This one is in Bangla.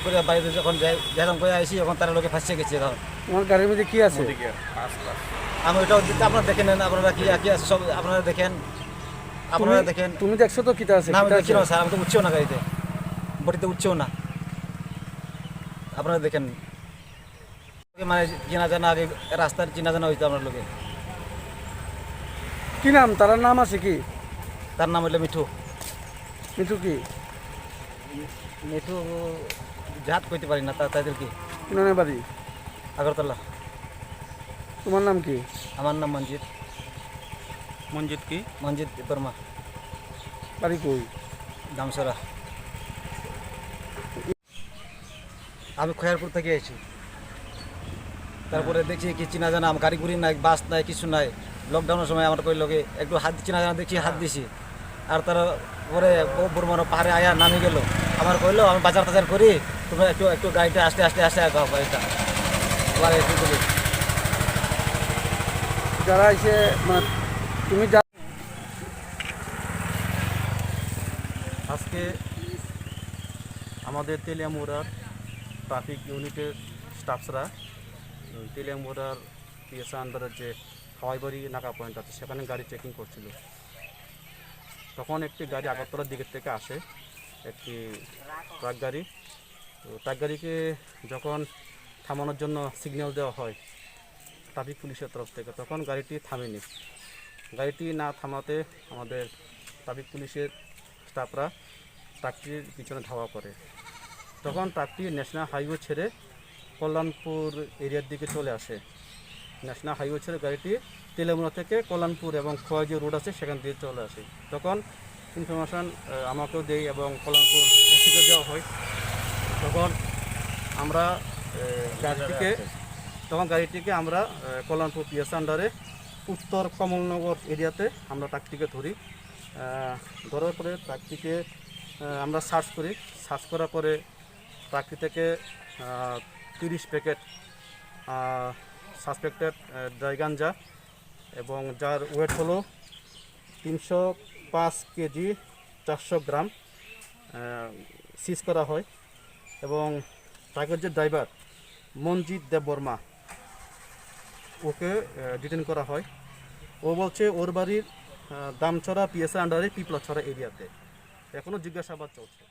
করে বাইরে যখন যেরকম করে আইসি যখন তারা লোকে ফাঁসিয়ে গেছে এখন তোমার গাড়ির মধ্যে কি আছে? আমি ওটাও দিতে আপনারা দেখে নেন আপনারা কি আছে সব আপনারা দেখেন আপনারা দেখেন তুমি দেখছো তো কিটা আছে? না আমি কিটা দেখি আছে? না স্যার আমি তো উঠছেও না গাড়িতে বটিতে উঠছেও না আপনারা দেখেন মানে চেনা জানা আগে রাস্তার চেনা জানা হইতো আপনার লোকে কি নাম? তার নাম আছে কি? তার নাম হইলো মিঠু মিঠু কি? মিঠু জাত কইতে পারি না তাদের কি কিনানের বাড়ি? আগরতলা তোমার নাম কি? আমার নাম মঞ্জিত মঞ্জিত কি? মঞ্জিত বর্মা বাড়ি কই? দামসরা আমি খয়ারপুর থেকে আইছি তারপরে দেখছি কি চিনা জানা গাড়ি গুড়ি নাই বাস নাই কিছু নাই লকডাউনের সময় আমার কই লোকে একটু হাত চিনা জানা দেখছি হাত দিছি আর তারা পরে বুরমানো পাহাড়ে আয়া নামি গেল আমার কইলো আমি বাজার টাজার করি তোমরা একটু একটু গাড়িটা আস্তে আস্তে আস্তে আগাও গাড়িটা আবার একটু করি যারা এসে মানে তুমি আজকে আমাদের তেলিয়ামুড়ার ট্রাফিক ইউনিটের স্টাফসরা তেলিয়ামুড়ার পিএসআ আন্ডারের যে হাওয়াইবাড়ি নাকা পয়েন্ট আছে সেখানে গাড়ি চেকিং করছিল। তখন একটি গাড়ি আগরতলার দিকের থেকে আসে, একটি ট্রাক গাড়ি। তো ট্রাক গাড়িকে যখন থামানোর জন্য সিগন্যাল দেওয়া হয় ট্রাফিক পুলিশের তরফ থেকে, তখন গাড়িটি থামেনি। গাড়িটি না থামাতে আমাদের ট্রাফিক পুলিশের স্টাফরা ট্রাকটির পিছনে ধাওয়া করে। তখন ট্রাকটি ন্যাশনাল হাইওয়ে ছেড়ে কল্যাণপুর এরিয়ার দিকে চলে আসে। ন্যাশনাল হাইওয়ে ছেড়ে গাড়িটি তেলেমুড়া থেকে কল্যাণপুর এবং খোয়া যে রোড আছে সেখান দিয়ে চলে আসে। তখন ইনফরমেশান আমাকেও দেয় এবং কল্যাণপুর ওসিকে দেওয়া হয়। তখন আমরা গাড়িটিকে আমরা কল্যাণপুর পিএস আন্ডারে উত্তর কমলনগর এরিয়াতে আমরা ট্রাকটিকে ধরি। ধরার পরে ট্রাকটিকে আমরা সার্চ করি। সার্চ করার পরে ট্রাকটি থেকে 30 প্যাকেট সাসপেক্টেড ড্রাই গাঞ্জা এবং যার ওয়েট হলো 305 কেজি 400 গ্রাম সিজ করা হয়। এবং ট্রাকের যে ড্রাইভার মঞ্জিত দেববর্মা ওকে ডিটেন করা হয়। ও বলছে ওর বাড়ির দামছড়া পিএসআই আন্ডারে পিপলাছড়া এরিয়াতে। এখনও জিজ্ঞাসাবাদ চলছে।